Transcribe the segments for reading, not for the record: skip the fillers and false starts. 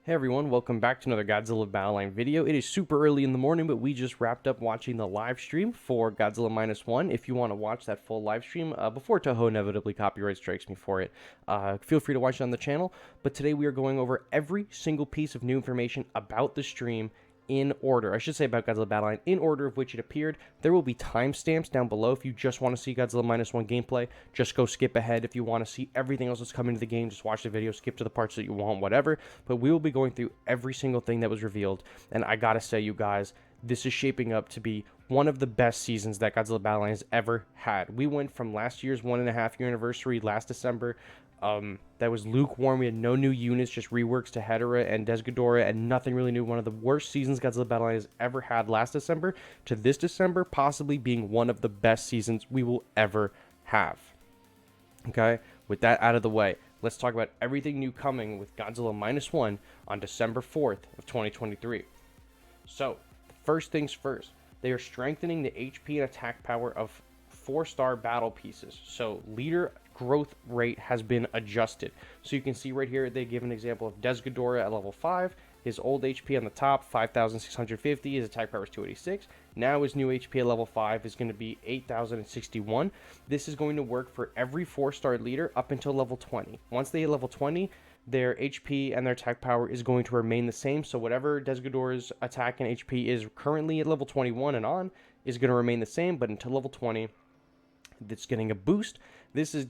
Hey everyone, welcome back to another Godzilla Battleline video. It is super early in the morning, but we just wrapped up watching the live stream for Godzilla Minus One. If you want to watch that full live stream, before Toho inevitably copyright strikes me for it, feel free to watch it on the channel. But today we are going over every single piece of new information about the stream in order. I should say about Godzilla Battleline, in order of which it appeared. There will be timestamps down below if you just want to see Godzilla Minus One gameplay. Just go skip ahead. If you want to see everything else that's coming to the game, just watch the video, skip to the parts that you want, whatever. But we will be going through every single thing that was revealed. And I gotta say, you guys, this is shaping up to be one of the best seasons that Godzilla Battleline has ever had. We went from last year's 1.5 year anniversary last December. That was lukewarm. We had no new units, just reworks to Hedorah and Desghidorah, and nothing really new. One of the worst seasons Godzilla Battleline has ever had last December to this December, possibly being one of the best seasons we will ever have. Okay, with that out of the way, let's talk about everything new coming with Godzilla Minus One on December 4th of 2023. So, first things first, they are strengthening the HP and attack power of 4-star battle pieces. So, leader growth rate has been adjusted. So you can see right here, they give an example of Desghidorah at level 5. His old HP on the top, 5,650. His attack power is 286. Now his new HP at level 5 is going to be 8,061. This is going to work for every 4-star leader up until level 20. Once they hit level 20, their HP and their attack power is going to remain the same. So whatever Desghidorah's attack and HP is currently at level 21 and on is going to remain the same, but until level 20, it's getting a boost. This is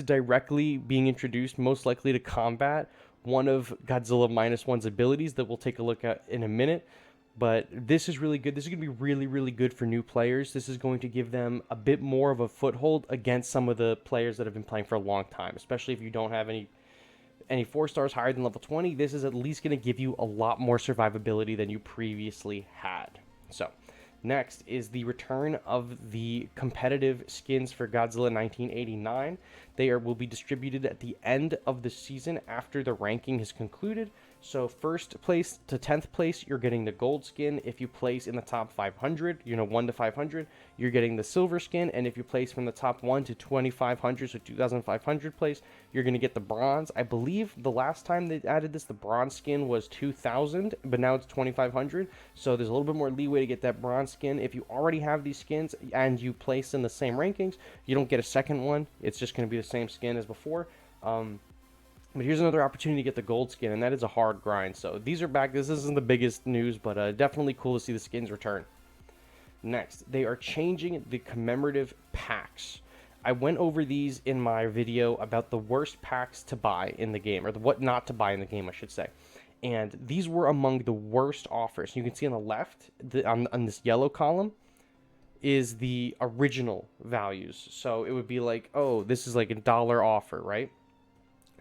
directly being introduced, most likely to combat one of Godzilla Minus One's abilities that we'll take a look at in a minute. But this is really good. This is going to be really, really good for new players. This is going to give them a bit more of a foothold against some of the players that have been playing for a long time, especially if you don't have any 4 stars higher than level 20. This is at least going to give you a lot more survivability than you previously had. So, next is the return of the competitive skins for Godzilla 1989. They will be distributed at the end of the season after the ranking has concluded. So first place to 10th place, you're getting the gold skin. If you place in the top 500, 1 to 500, you're getting the silver skin. And if you place from the top 1 to 2,500, so 2,500 place, you're going to get the bronze. I believe the last time they added this, the bronze skin was 2,000, but now it's 2,500. So there's a little bit more leeway to get that bronze skin. If you already have these skins and you place in the same rankings, you don't get a second one. It's just going to be the same skin as before. But here's another opportunity to get the gold skin, and that is a hard grind. So these are back. This isn't the biggest news, but definitely cool to see the skins return. Next, they are changing the commemorative packs. I went over these in my video about the worst packs to buy in the game, or what not to buy in the game, I should say. And these were among the worst offers. You can see on the left, on this yellow column, is the original values. So it would be like, oh, this is like a $1 offer, right?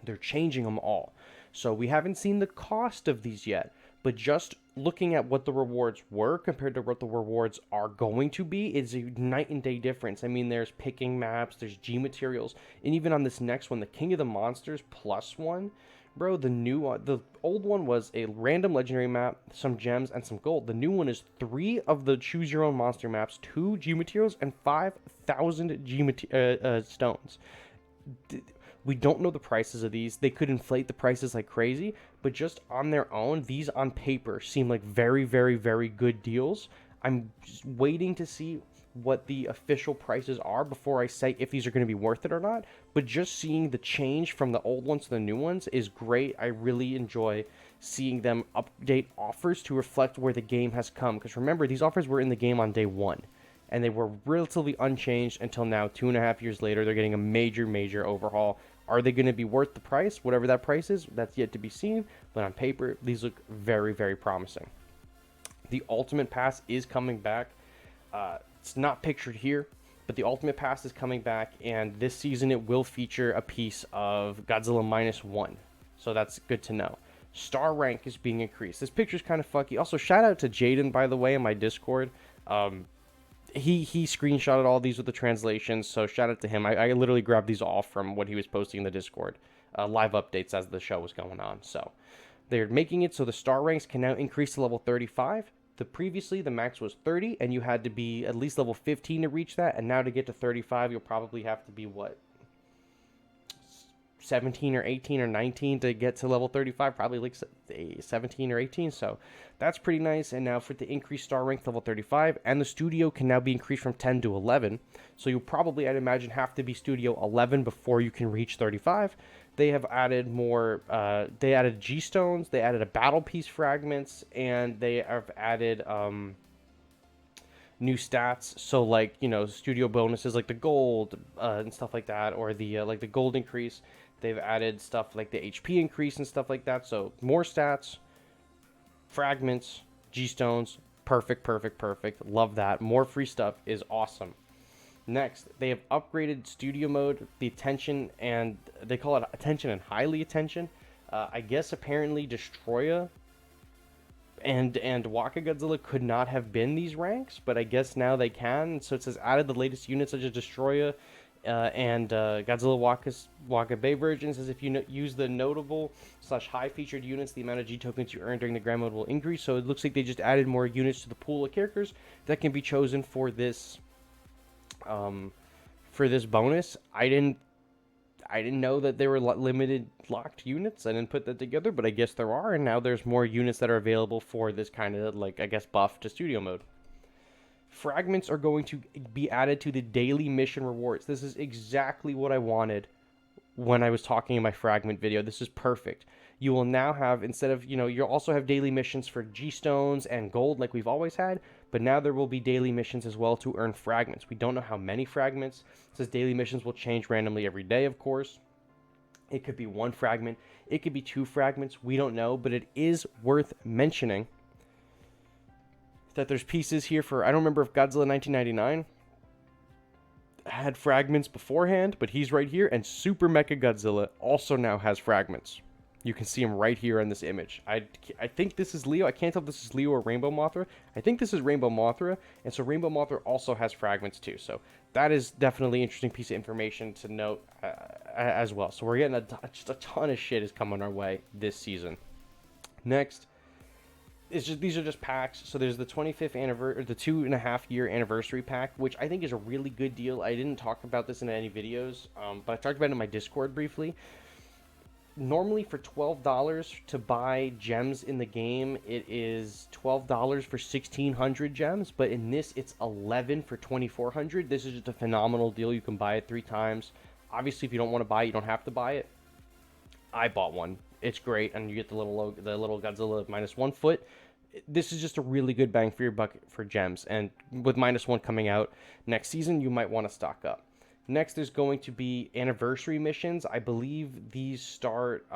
They're changing them all. So we haven't seen the cost of these yet, but just looking at what the rewards were compared to what the rewards are going to be is a night and day difference. I mean, there's picking maps, there's G materials, and even on this next one, the King of the Monsters +1, bro, the old one was a random legendary map, some gems, and some gold. The new one is 3 of the choose your own monster maps, 2 G materials, and 5,000 stones. We don't know the prices of these. They could inflate the prices like crazy, but just on their own, these on paper seem like very, very, very good deals. I'm just waiting to see what the official prices are before I say if these are going to be worth it or not. But just seeing the change from the old ones to the new ones is great. I really enjoy seeing them update offers to reflect where the game has come. Because remember, these offers were in the game on day 1. And they were relatively unchanged until now, 2.5 years later. They're getting a major, major overhaul. Are they going to be worth the price? Whatever that price is, that's yet to be seen. But on paper, these look very, very promising. The Ultimate Pass is coming back. It's not pictured here, but the Ultimate Pass is coming back. And this season, it will feature a piece of Godzilla Minus One. So that's good to know. Star rank is being increased. This picture's kind of fucky. Also, shout out to Jaden, by the way, in my Discord. He screenshotted all these with the translations, so shout out to him. I literally grabbed these all from what he was posting in the Discord, live updates as the show was going on. So they're making it so the star ranks can now increase to level 35. Previously the max was 30, and you had to be at least level 15 to reach that. And now to get to 35, you'll probably have to be what, 17 or 18 or 19 to get to level 35, probably like 17 or 18. So that's pretty nice. And now for the increased star rank, level 35, and the studio can now be increased from 10 to 11. So you'll probably, I'd imagine, have to be studio 11 before you can reach 35. They have added more, they added G-Stones, they added a battle piece fragments, and they have added new stats. So like, you know, studio bonuses like the gold and stuff like that, or the like the gold increase. They've added stuff like the HP increase and stuff like that. So more stats, fragments, G-Stones, perfect. Love that. More free stuff is awesome. Next, they have upgraded studio mode, the attention, and they call it attention and highly attention. I guess apparently Destroya and Waka Godzilla could not have been these ranks, but I guess now they can. So it says added the latest units such as Destroya and Godzilla Waka Bay version. Says if you use the notable / high featured units, the amount of G tokens you earn during the grand mode will increase. So it looks like they just added more units to the pool of characters that can be chosen for this bonus. I didn't know that there were limited locked units. I didn't put that together, but I guess there are, and now there's more units that are available for this kind of, like, I guess, buff to studio mode. Fragments are going to be added to the daily mission rewards. This is exactly what I wanted when I was talking in my fragment video. This is perfect. You will now have, instead of, you know, you'll also have daily missions for G-Stones and gold like we've always had, but now there will be daily missions as well to earn fragments. We don't know how many fragments. It says daily missions will change randomly every day, of course. It could be 1 fragment. It could be 2 fragments. We don't know, but it is worth mentioning that there's pieces here for, I don't remember if Godzilla 1999 had fragments beforehand, but he's right here, and Super Mecha Godzilla also now has fragments. You can see him right here in this image. I think this is Leo. I can't tell if this is Leo or Rainbow Mothra. I think this is Rainbow Mothra, and so Rainbow Mothra also has fragments too. So that is definitely an interesting piece of information to note as well. So we're getting just a ton of shit is coming our way this season. Next, these are just packs. So there's the 25th anniversary, the 2.5 year anniversary pack, which I think is a really good deal. I didn't talk about this in any videos, but I talked about it in my Discord briefly. Normally for $12 to buy gems in the game, it is $12 for 1,600 gems, but in this it's $11 for 2,400. This is just a phenomenal deal. You can buy it 3 times. Obviously, if you don't want to buy it, you don't have to buy it. I bought one. It's great, and you get the little Godzilla -1 foot. This is just a really good bang for your buck for gems, and with -1 coming out next season, you might want to stock up. Next, there's going to be anniversary missions. I believe these start,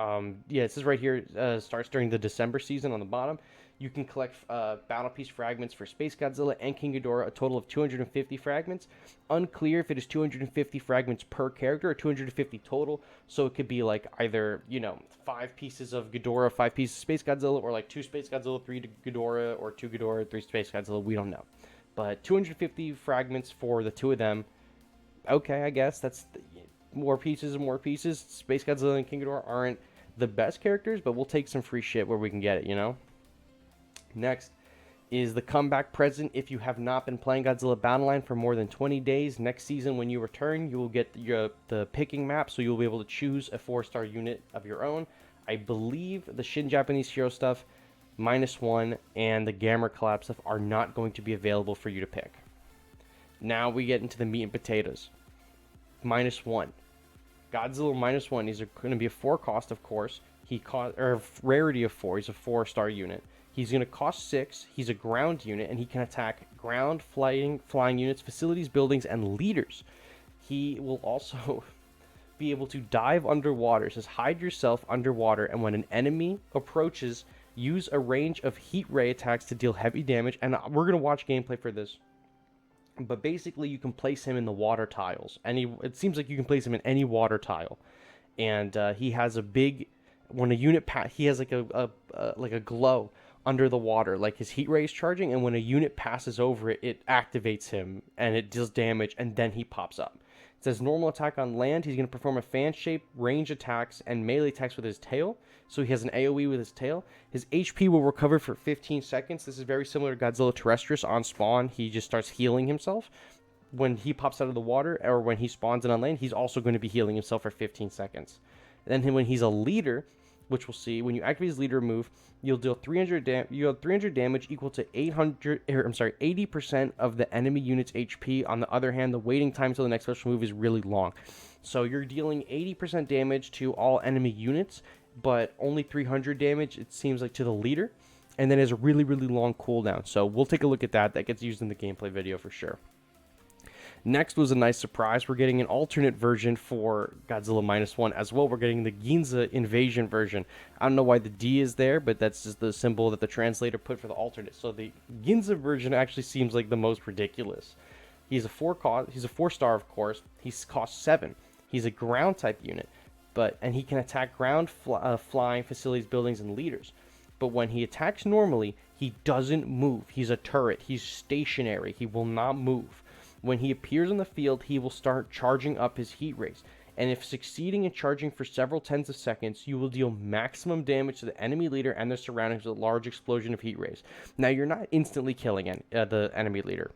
it says right here, starts during the December season on the bottom. You can collect battle piece fragments for Space Godzilla and King Ghidorah, a total of 250 fragments. Unclear if it is 250 fragments per character or 250 total. So it could be like either, 5 pieces of Ghidorah, 5 pieces of Space Godzilla, or like 2 Space Godzilla, 3 Ghidorah, or 2 Ghidorah, 3 Space Godzilla. We don't know. But 250 fragments for the 2 of them. Okay, I guess that's more pieces and more pieces. Space Godzilla and King Ghidorah aren't the best characters, but we'll take some free shit where we can get it, Next is the comeback present. If you have not been playing Godzilla Battleline for more than 20 days, next season when you return, you will get the picking map, so you'll be able to choose a 4-star unit of your own. I believe the Shin Japanese Hero stuff, -1, and the Gamma Collab stuff are not going to be available for you to pick. Now we get into the meat and potatoes. -1. Godzilla -1. These are going to be a 4 cost, of course. Rarity of 4. He's a 4-star unit. He's going to cost 6. He's a ground unit, and he can attack ground, flying units, facilities, buildings, and leaders. He will also be able to dive underwater. It says hide yourself underwater, and when an enemy approaches, use a range of heat ray attacks to deal heavy damage. And we're going to watch gameplay for this. But basically, you can place him in the water tiles. It seems like you can place him in any water tile, and he has a big. When a unit he has like a glow under the water, like his heat ray is charging, and when a unit passes over it, it activates him and it deals damage, and then he pops up. It says normal attack on land. He's going to perform a fan-shaped range attacks and melee attacks with his tail. So he has an AoE with his tail. His HP will recover for 15 seconds. This is very similar to Godzilla Terrestris on spawn. He just starts healing himself. When he pops out of the water, or when he spawns in on land, he's also going to be healing himself for 15 seconds. Then when he's a leader, which we'll see, when you activate his leader move, you'll deal 300 damage equal to 80% of the enemy unit's HP. On the other hand, the waiting time until the next special move is really long. So you're dealing 80% damage to all enemy units, but only 300 damage, it seems like, to the leader. And then has a really, really long cooldown. So we'll take a look at that. That gets used in the gameplay video for sure. Next was a nice surprise. We're getting an alternate version for Godzilla -1 as well. We're getting the Ginza invasion version. I don't know why the D is there, but that's just the symbol that the translator put for the alternate. So the Ginza version actually seems like the most ridiculous. He's a 4-star, of course. He's cost 7. He's a ground type unit, and he can attack ground, flying, facilities, buildings, and leaders. But when he attacks normally, he doesn't move. He's a turret. He's stationary. He will not move. When he appears on the field, he will start charging up his heat rays. And if succeeding in charging for several tens of seconds, you will deal maximum damage to the enemy leader and their surroundings with a large explosion of heat rays. Now, you're not instantly killing the enemy leader,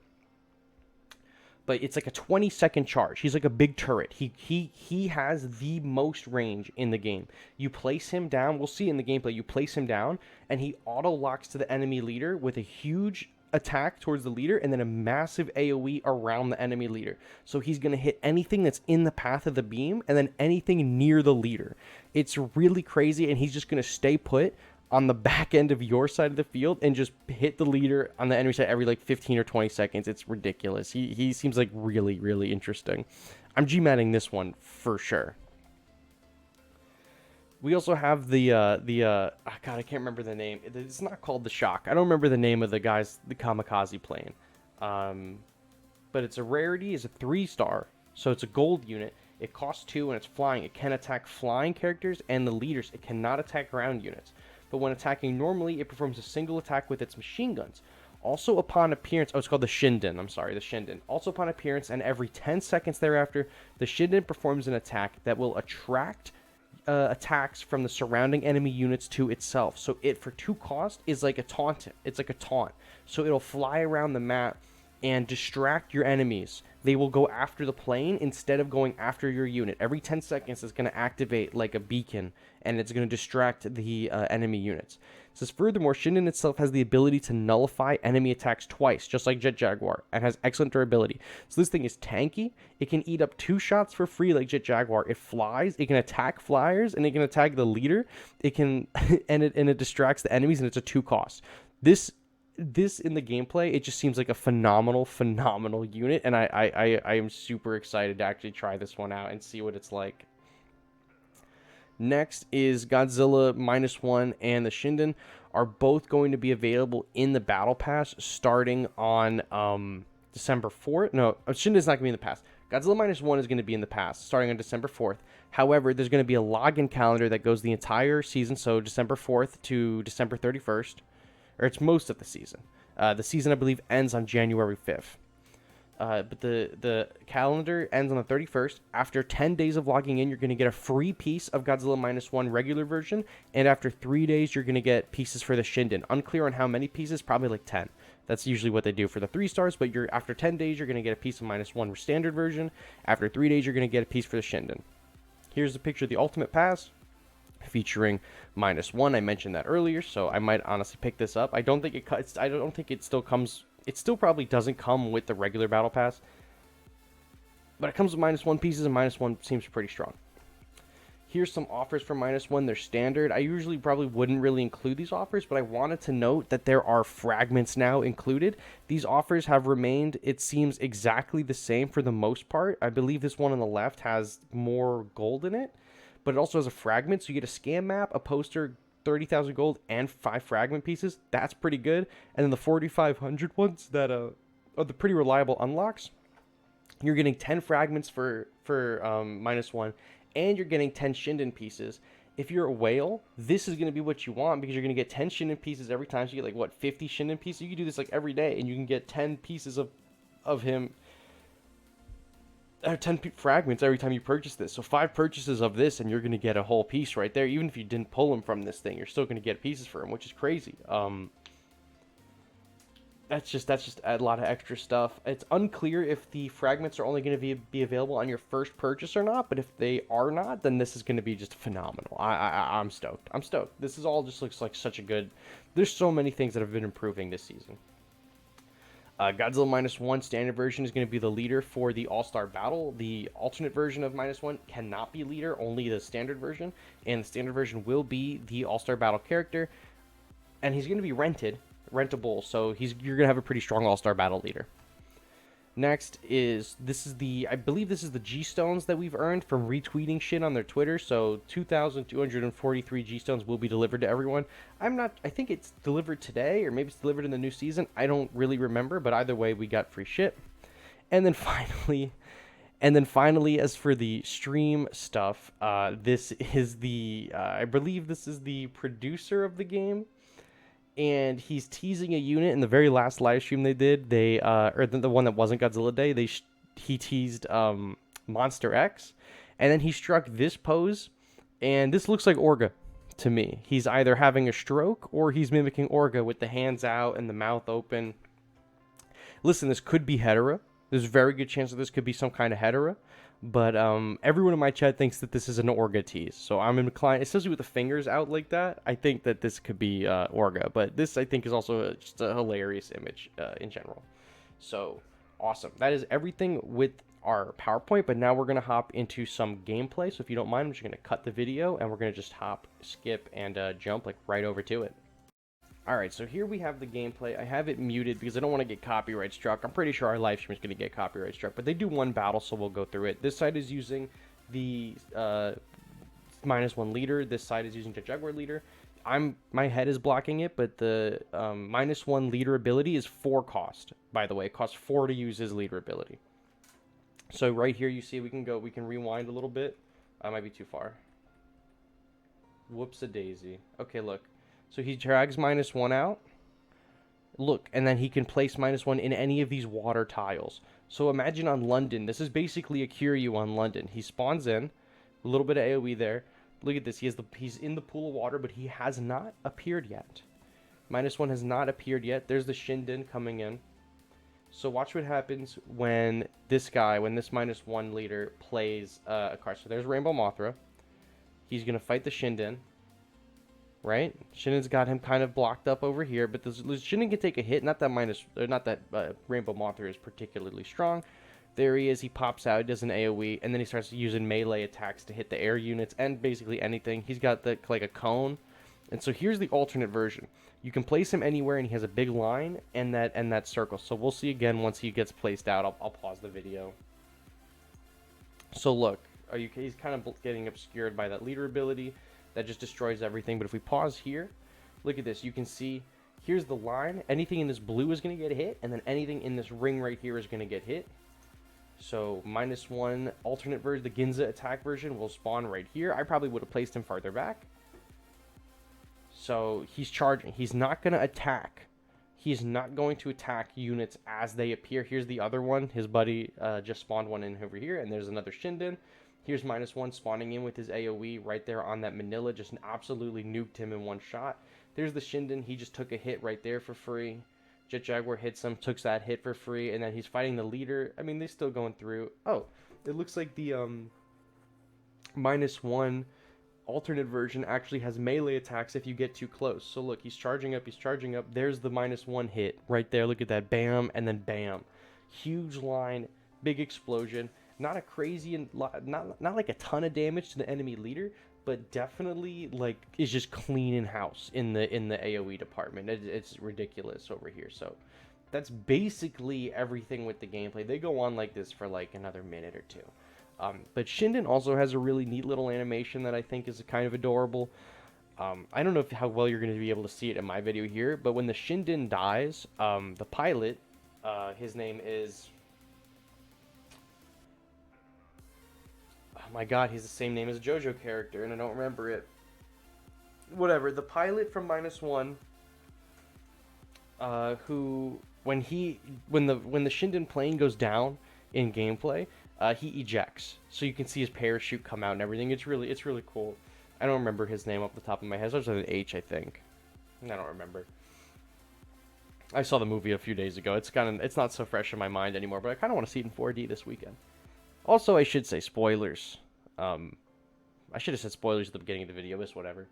but it's like a 20-second charge. He's like a big turret. He has the most range in the game. You place him down. We'll see in the gameplay. You place him down, and he auto-locks to the enemy leader with a huge attack towards the leader and then a massive AoE around the enemy leader. So he's going to hit anything that's in the path of the beam and then anything near the leader. It's really crazy, and he's just going to stay put on the back end of your side of the field and just hit the leader on the enemy side every like 15 or 20 seconds. It's ridiculous. He seems like really, really interesting. I'm G-matting this one for sure. We also have God, I can't remember the name. It's not called the Shock. I don't remember the name of the kamikaze plane. But it's a rarity. It's a 3-star, so it's a gold unit. It costs 2 and it's flying. It can attack flying characters and the leaders. It cannot attack ground units. But when attacking normally, it performs a single attack with its machine guns. Also upon appearance, it's called the Shiden. I'm sorry, the Shiden. Also upon appearance and every 10 seconds thereafter, the Shiden performs an attack that will attract attacks from the surrounding enemy units to itself. So it, for 2 cost, is like a taunt. It's like a taunt. So it'll fly around the map and distract your enemies. They will go after the plane instead of going after your unit. Every 10 seconds, it's going to activate like a beacon, and it's going to distract the enemy units. It says, furthermore, Shiden itself has the ability to nullify enemy attacks twice, just like Jet Jaguar, and has excellent durability. So this thing is tanky. It can eat up 2 shots for free like Jet Jaguar. It flies. It can attack flyers, and it can attack the leader. It can, and it distracts the enemies, and it's a 2 cost. This in the gameplay, it just seems like a phenomenal unit, and I am super excited to actually try this one out and see what it's like. Next is Godzilla -1 and the Shiden are both going to be available in the Battle Pass starting on December 4th. No, Shinden's not going to be in the pass. Godzilla -1 is going to be in the pass starting on December 4th. However, there's going to be a login calendar that goes the entire season, so December 4th to December 31st. Or it's most of the season. The season, I believe, ends on January 5th. But the calendar ends on the 31st. After 10 days of logging in, you're going to get a free piece of Godzilla -1 regular version. And after 3 days, you're going to get pieces for the Shiden. Unclear on how many pieces, probably like 10. That's usually what they do for the 3 stars. But after 10 days, you're going to get a piece of -1 standard version. After 3 days, you're going to get a piece for the Shiden. Here's a picture of the Ultimate Pass featuring -1. I mentioned that earlier, so I might honestly pick this up. I don't think it still comes. It still probably doesn't come with the regular Battle Pass, but it comes with -1 pieces, and -1 seems pretty strong. Here's some offers for -1. They're standard. I usually probably wouldn't really include these offers, but I wanted to note that there are fragments now included. These offers have remained, it seems, exactly the same for the most part. I believe this one on the left has more gold in it, but it also has a fragment, so you get a scan map, a poster, 30,000 gold, and 5 fragment pieces. That's pretty good. And then the 4,500 ones that are the pretty reliable unlocks. You're getting 10 fragments for -1, and you're getting 10 Shiden pieces. If you're a whale, this is going to be what you want, because you're going to get 10 Shiden pieces every time. So you get, like, what, 50 Shiden pieces? You can do this, like, every day, and you can get 10 pieces of him, 10 fragments every time you purchase this. So 5 purchases of this, and you're going to get a whole piece right there. Even if you didn't pull him from this thing, you're still going to get pieces for him, which is crazy. that's just a lot of extra stuff. It's unclear if the fragments are only going to be available on your first purchase or not, but if they are not, then this is going to be just phenomenal. I'm stoked. I'm stoked. This is all just looks like such a good. There's so many things that have been improving this season. Godzilla minus one standard version is going to be the leader for the All-Star Battle. The alternate version of minus one cannot be leader, only the standard version, and the standard version will be the All-Star Battle character, and he's going to be rentable, so you're going to have a pretty strong All-Star Battle leader. Next is, I believe this is the G-Stones that we've earned from retweeting shit on their Twitter, so 2,243 G-Stones will be delivered to everyone. I think it's delivered today, or maybe it's delivered in the new season. I don't really remember, but either way, we got free shit. And then finally, as for the stream stuff, this is I believe this is the producer of the game, and he's teasing a unit in the very last live stream they did. Or the one that wasn't Godzilla Day. He teased Monster X, and then he struck this pose, and this looks like Orga to me. He's either having a stroke or he's mimicking Orga with the hands out and the mouth open. Listen, this could be Hedera. There's a very good chance that this could be some kind of Hedera. But everyone in my chat thinks that this is an Orga tease. So I'm inclined, especially with the fingers out like that, I think that this could be Orga. But this, I think, is also just a hilarious image in general. So, awesome. That is everything with our PowerPoint. But now we're going to hop into some gameplay. So if you don't mind, I'm just going to cut the video. And we're going to just hop, skip, and jump like right over to it. Alright, so here we have the gameplay. I have it muted because I don't want to get copyright struck. I'm pretty sure our live stream is going to get copyright struck, but they do one battle, so we'll go through it. This side is using the minus one leader. This side is using the Jaguar leader. My head is blocking it, but the minus one leader ability is 4 cost, by the way. It costs 4 to use his leader ability. So right here you see we can rewind a little bit. I might be too far. Whoops-a-daisy. Okay, look. So he drags minus one out. Look, and then he can place minus one in any of these water tiles. So imagine on London. This is basically a Kiryu on London. He spawns in. A little bit of AoE there. Look at this. He's in the pool of water, but he has not appeared yet. Minus one has not appeared yet. There's the Shiden coming in. So watch what happens when this minus one leader plays a card. So there's Rainbow Mothra. He's going to fight the Shiden. Right, Shiden's got him kind of blocked up over here, but this Shiden can take a hit. Not that Rainbow Mothra is particularly strong. There he is. He pops out, does an AOE, and then he starts using melee attacks to hit the air units and basically anything. He's got like a cone, and so here's the alternate version. You can place him anywhere, and he has a big line and that circle. So we'll see again once he gets placed out. I'll pause the video. So look, he's kind of getting obscured by that leader ability. That just destroys everything. But if we pause here, look at this. You can see here's the line. Anything in this blue is going to get hit, and then anything in this ring right here is going to get hit. So minus one alternate version, the Ginza attack version, will spawn right here. I probably would have placed him farther back. So he's charging. He's not going to attack. He's not going to attack units as they appear. Here's the other one. His buddy just spawned one in over here, and there's another Shiden. Here's minus one spawning in with his AoE right there on that Manila. Just absolutely nuked him in one shot. There's the Shiden. He just took a hit right there for free. Jet Jaguar hits him, took that hit for free, and then he's fighting the leader. I mean, they're still going through. Oh, it looks like the minus one alternate version actually has melee attacks if you get too close. So look, he's charging up. There's the minus one hit right there. Look at that. Bam, and then bam. Huge line, big explosion. Not a crazy and not like a ton of damage to the enemy leader, but definitely like is just clean in house in the AoE department. It's ridiculous over here. So that's basically everything with the gameplay. They go on like this for like another minute or two. But Shiden also has a really neat little animation that I think is kind of adorable. I don't know how well you're going to be able to see it in my video here, but when the Shiden dies, the pilot, his name is... Oh my god, he's the same name as a JoJo character, and I don't remember it. Whatever, the pilot from minus one, who when the Shiden plane goes down in gameplay, he ejects, so you can see his parachute come out and everything. It's really cool. I don't remember his name off the top of my head. It starts with an H, I think. I don't remember. I saw the movie a few days ago. It's not so fresh in my mind anymore, but I kind of want to see it in 4D this weekend. Also, I should say spoilers. Um, I should have said spoilers at the beginning of the video. It's whatever.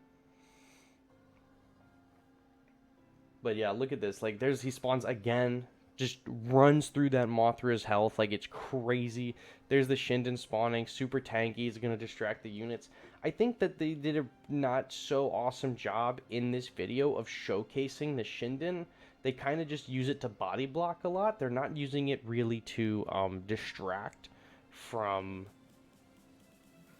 But yeah, look at this. Like, he spawns again. Just runs through that Mothra's health like it's crazy. There's the Shiden spawning, super tanky. He's gonna distract the units. I think that they did a not so awesome job in this video of showcasing the Shiden. They kind of just use it to body block a lot. They're not using it really to distract from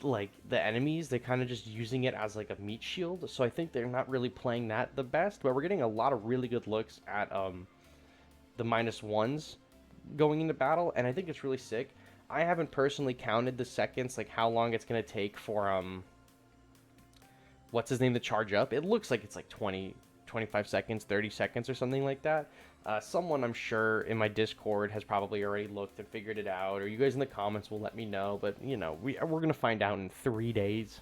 like the enemies. They're kind of just using it as like a meat shield. So I think they're not really playing that the best. But we're getting a lot of really good looks at the -1s going into battle, and I think it's really sick. I haven't personally counted the seconds, like how long it's gonna take for what's his name to charge up. It looks like it's like 20, 25 seconds, 30 seconds or something like that. Someone I'm sure in my Discord has probably already looked and figured it out, or you guys in the comments will let me know. But you know, we're gonna find out in 3 days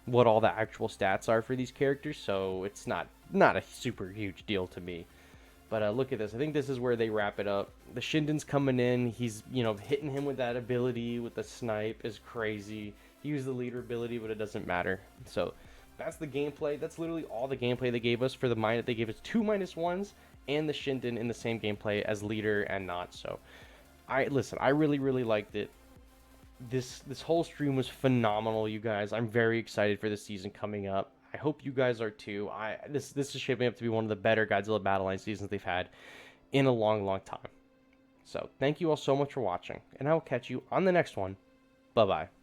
what all the actual stats are for these characters, so it's not a super huge deal to me. But look at this. I think this is where they wrap it up. The Shinden's coming in. He's, hitting him with that ability with the snipe is crazy. He used the leader ability, but it doesn't matter. So that's the gameplay. That's literally all the gameplay they gave us for the minus. They gave us 2 -1s and the Shinden in the same gameplay as leader and not. So I really, really liked it. This whole stream was phenomenal, you guys. I'm very excited for the season coming up. I hope you guys are too. This is shaping up to be one of the better Godzilla Battle Line seasons they've had in a long, long time. So thank you all so much for watching, and I will catch you on the next one. Bye-bye.